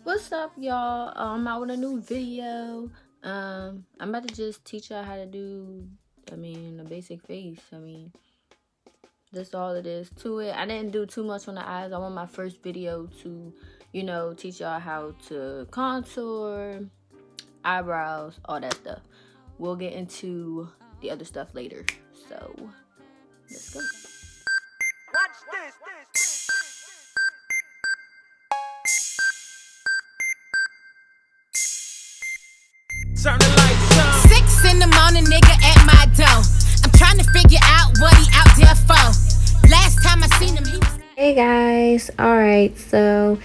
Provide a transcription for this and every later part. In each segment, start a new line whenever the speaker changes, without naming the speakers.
What's up, y'all? I'm out with a new video. I'm about to just teach y'all how to do, a basic face. That's all it is to it. I didn't do too much on the eyes. I want my first video to, teach y'all how to contour, eyebrows, all that stuff. We'll get into the other stuff later. So, let's go.
Watch this. Turn the lights on.
6 in the morning, nigga at my door. I'm trying to figure out what he out there for. Last time I seen him, he was.
Hey guys, alright, so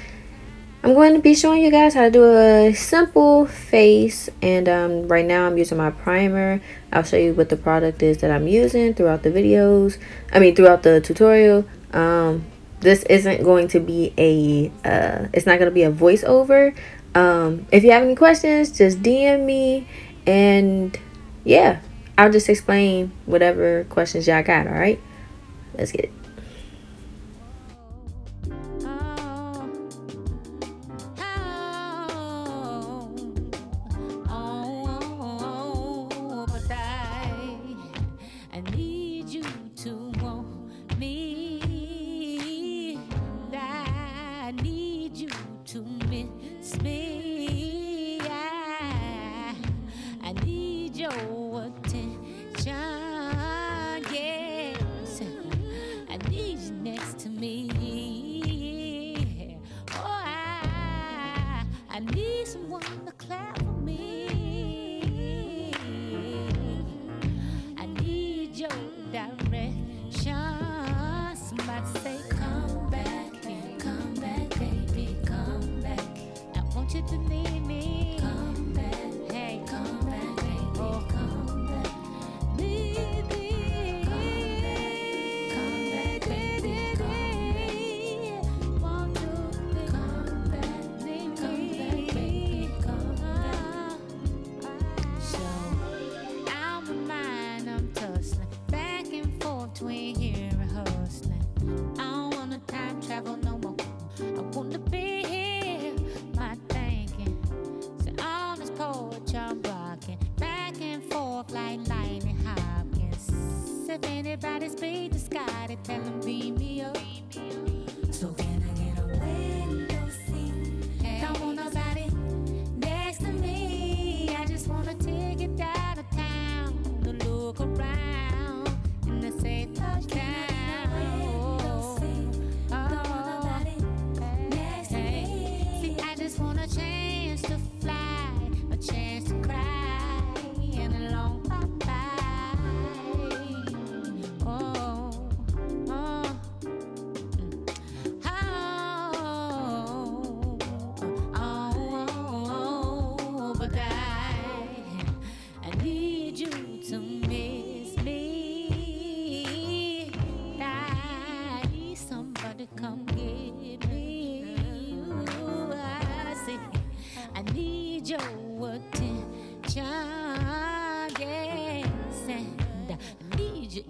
I'm going to be showing you guys how to do a simple face, and right now I'm using my primer. I'll show you what the product is that I'm using throughout the videos, throughout the tutorial. This isn't going to be it's not going to be a voiceover. If you have any questions, just DM me, and yeah, I'll just explain whatever questions y'all got. Alright, let's get it.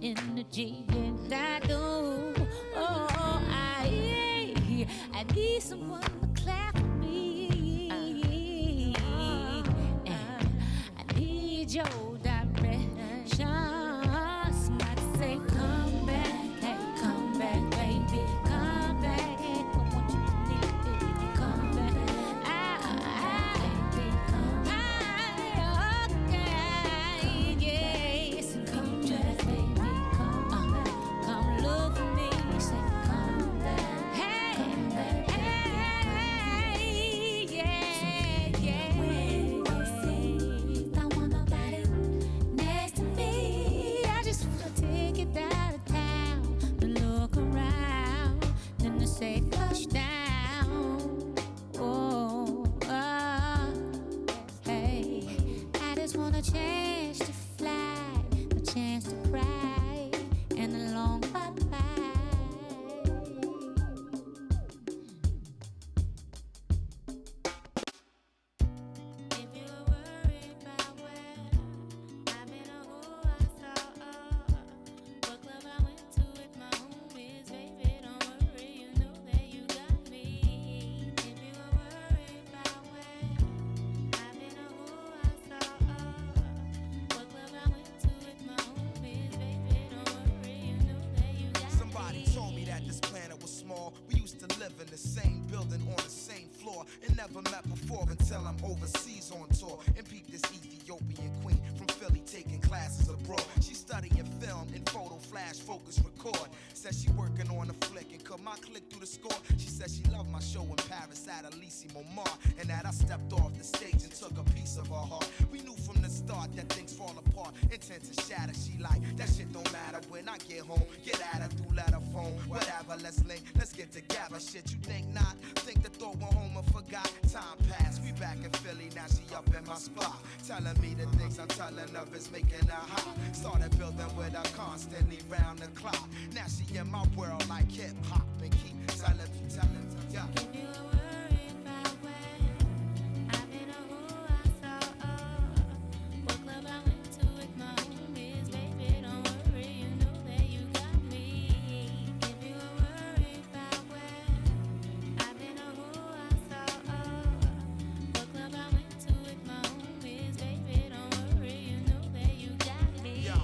Energy, and I do. I need someone to clap for me. I need your direction. Somebody say, come back, hey, come back, baby, come back. I want you to need, baby, come back.
never met before until I'm overseas on tour and peep this Ethiopian queen from Philly taking classes abroad. She studying film and photo flash focus record. Says she working on a flick and cut my click through the score. She said she loved my show in Paris at Elysee Montmartre, and that I stepped off the stage and took a piece of her heart. We knew from the start that things fall apart, intent to shatter. She like, that shit don't matter when I get home. Get at her through letter phone, whatever, let's link, let's get together. Shit, you think not? Think the thought went home and forgot. Time passed, we back in Philly, now she up in my spot, telling me the things I'm telling of is making her hot. Started building with her constantly round the clock. Now she in my world like hip hop and keep telling me, yeah.
If you were worried about where I've been or who I saw, what club I went to with my homies, baby, don't worry, you know that you got me. If you were worried about where I've been or who I saw, what club I went to with my homies, baby, don't worry, you know that you got me.
Yo,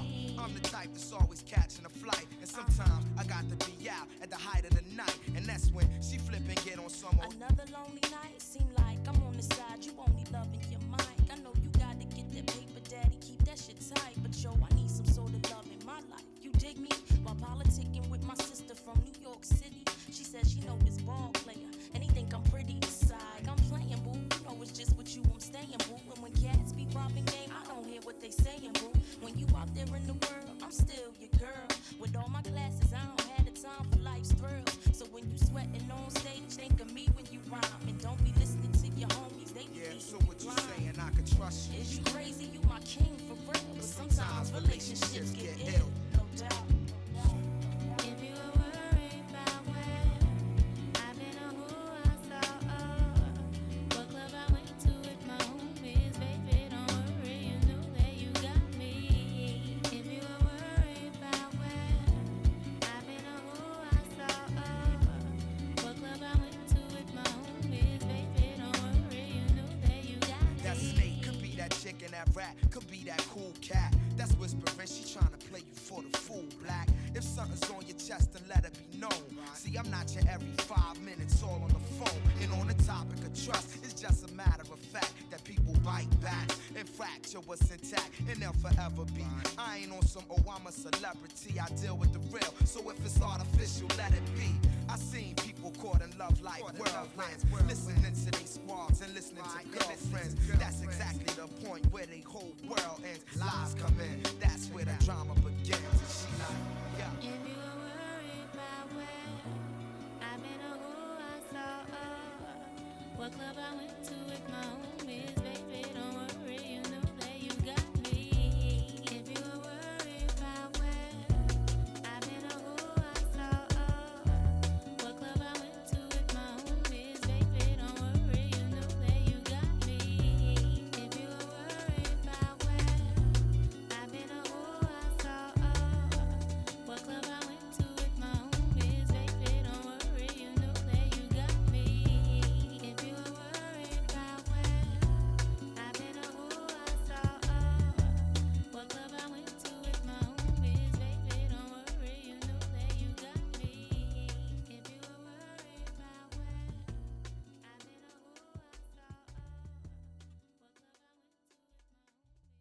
I'm the type that's always catching a flight, and sometimes I got to be out at the height of the night, and that's when she flip and get on some old.
Another lonely night, seem like I'm on the side, you only loving your mind. I know you gotta get that paper, daddy, keep that shit tight, but yo, I need some sort of love in my life. You dig me? While politicking with my sister from New York City, she said she know this ball player, and he think I'm pretty. Side, I'm playing, boo. You know it's just with you I'm staying, boo. And when cats be robbing game, I don't hear what they saying, boo. When you out there in the world, I'm still your girl. With all my classes, I don't have the time for life's thrills. So when you sweating on stage, think of me when you rhyme, and don't be listening to your homies. They be
Yeah, so what you saying? I can trust you.
Is you crazy? You my king for real. But sometimes relationships get ill, no doubt.
If you were worried about where I've been or who I saw, what club I went to with my homies, baby, don't worry, you know that you got me. If you were worried about where I've been or who I saw, what club I went to with my homies, baby, don't worry, you know that you got me.
That snake could be that chick and that rat, could be that cool cat. That's whispering, she tryna play you for the fool, black. If something's on your chest, then let it be known. See, I'm not your every 5 minutes all on the phone. And on the topic of trust, it's just a matter of fact that people bite back and fracture what's intact, and they'll forever be. I ain't on some, oh, I'm a celebrity, I deal with the real. So if it's artificial, let it be. I seen people caught in love like whirlwinds, listening to these squads and listening to girlfriends. That's exactly the point where they whole world ends. Lies come in, that's where the drama begins. And she like, yeah.
If you were worried about where I've been or who I saw, what club I went to with my homies, baby, don't worry, you know that you got me. If you were worried about where I've been or who I saw, what club I went to with my homies, baby, don't worry, you know that you got me. If you were worried about where I've been or who I saw, what club I went to with my homies, baby, don't worry, you know that you got me. If you were worried about where I've been or who I saw, what club I went to with my homies, baby, don't worry, you know that you got me. If you were worried about where I've been or who I saw, what club I went to with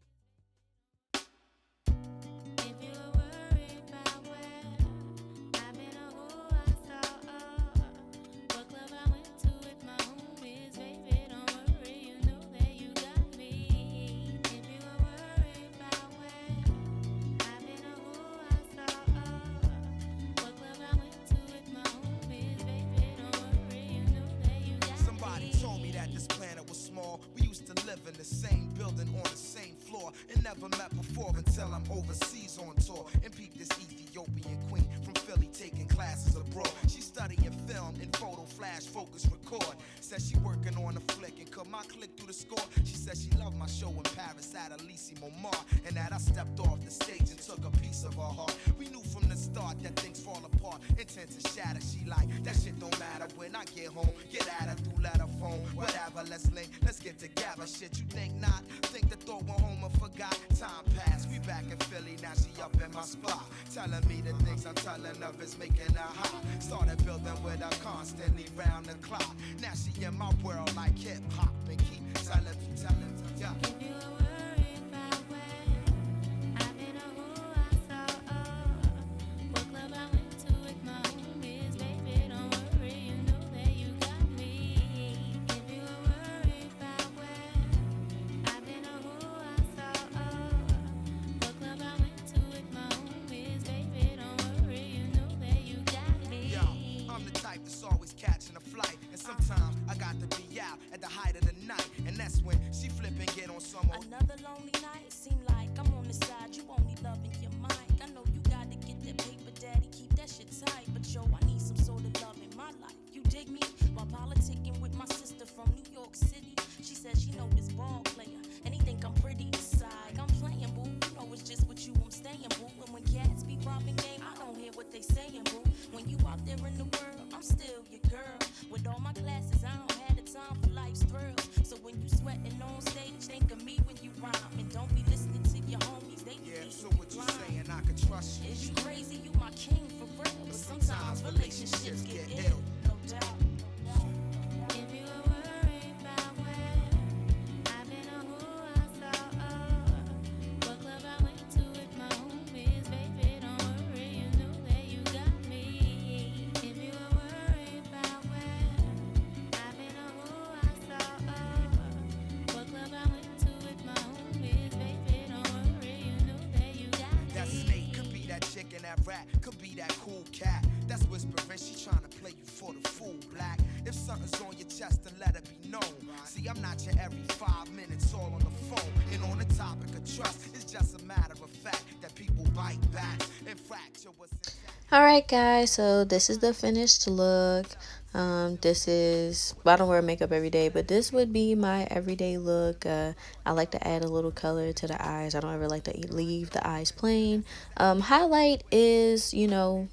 my homies, baby, if you were worried about where I've been or who I saw, what club I went to with my homies, baby, don't worry, you know that you got me. If you were worried about where I've been or who I saw, what club I went to with my homies, baby, don't worry, you know that you got me.
Somebody told me that this planet was small. We used to live in the same building on the same floor and never met before until I'm overseas on tour and peep this Ethiopian queen from Philly taking classes abroad. She studying film and photo flash focus record. Says she working on a flick and cut my click through the score. She said she loved my show in Paris at Elysee Montmartre, and that I stepped off the stage and took a piece of her heart. We knew from the start that things fall apart, intent to shatter. She like, that shit don't matter when I get home. Get at her through letter phone, whatever, let's link, let's get together. Shit, you think not? Think the thought went home and forgot. Time passed, we back in Philly, now she up in my spot, Telling me the things I'm telling of is making her hot. Started building with her constantly round the clock. Now she in my world like hip hop and keep telling me, yeah.
If you were worried about where I've been or who I saw, what club I went to with my homies, baby, don't worry, you know that you got me. If you were worried about where I've been or who I saw, what club I went to with my homies, baby, don't worry, you know that you got me.
Yo, I'm the type that's always catching a flight, and sometimes I got to be out at the height of the night, and that's when she flip and get on some old.
Another lonely night, seem like I'm on the side, you only loving your mic. I know you gotta get that paper, daddy, keep that shit tight. But yo, I need some sort of love in my life. You dig me? While politicking with my sister from New York City, she said she know this ball player, and he think I'm pretty. Side, I'm playing, boo. You know it's just with you I'm staying, boo. And when cats be robbing game, I don't hear what they saying, boo. When you out there in the world, I'm still your girl. With all my classes, I don't have the time for life's thrills. So when you sweating on stage, think of me when you rhyme. And don't be listening to your homies, they be
Yeah, so
eating
what you
blind.
saying? I can trust you.
Is you crazy? You my king for real. But sometimes relationships get ill, no doubt.
If you were worried about where I've been or who I saw, what club I went to with my homies, baby, don't worry, you know that you got me. If you were worried about where I've been or who I saw, what club I went to with my homies, baby, don't worry, you know that you got me.
That snake could be that chick and that rat, could be that cool cat. That's whispering, she tryna play you for the fool, black. If something's on your chest, then let it be known. See, I'm not your every 5 minutes all on the phone. And on the topic of trust, it's just a matter of fact that people bite back and fracture what's intact.
Alright guys, so this is the finished look. This is, well, I don't wear makeup every day, but this would be my everyday look. I like to add a little color to the eyes. I don't ever like to leave the eyes plain. Highlight is, you know,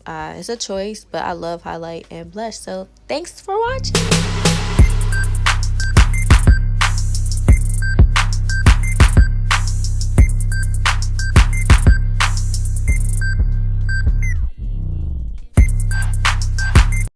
it's a choice, but I love highlight and blush. So thanks for watching.